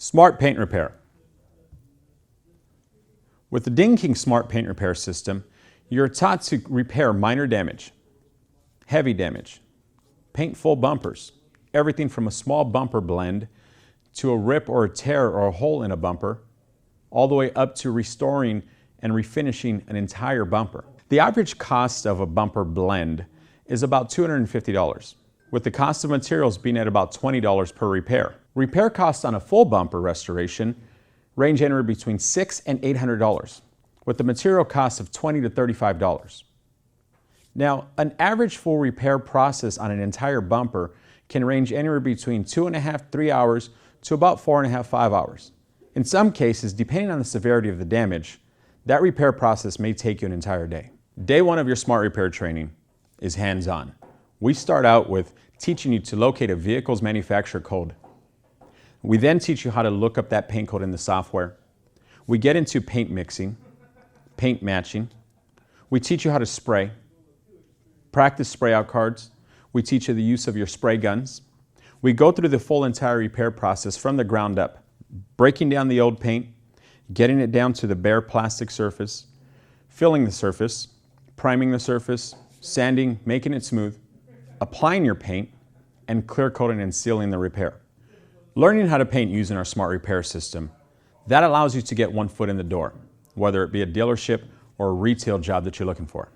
Smart Paint Repair. With the Dent Smart Paint Repair system, you're taught to repair minor damage, heavy damage, paint full bumpers, everything from a small bumper blend to a rip or a tear or a hole in a bumper, all the way up to restoring and refinishing an entire bumper. The average cost of a bumper blend is about $250, with the cost of materials being at about $20 per repair. Repair costs on a full bumper restoration range anywhere between $600 and $800, with the material cost of $20 to $35. Now, an average full repair process on an entire bumper can range anywhere between 2.5 to 3 hours to about 4.5 to 5 hours. In some cases, depending on the severity of the damage, that repair process may take you an entire day. Day one of your Smart Repair training is hands-on. We start out with teaching you to locate a vehicle's manufacturer code. We then teach you how to look up that paint code in the software. We get into paint mixing, paint matching. We teach you how to spray, practice spray out cards. We teach you the use of your spray guns. We go through the full entire repair process from the ground up, breaking down the old paint, getting it down to the bare plastic surface, filling the surface, priming the surface, sanding, making it smooth, applying your paint, and clear coating and sealing the repair. Learning how to paint using our Smart Repair system, that allows you to get one foot in the door, whether it be a dealership or a retail job that you're looking for.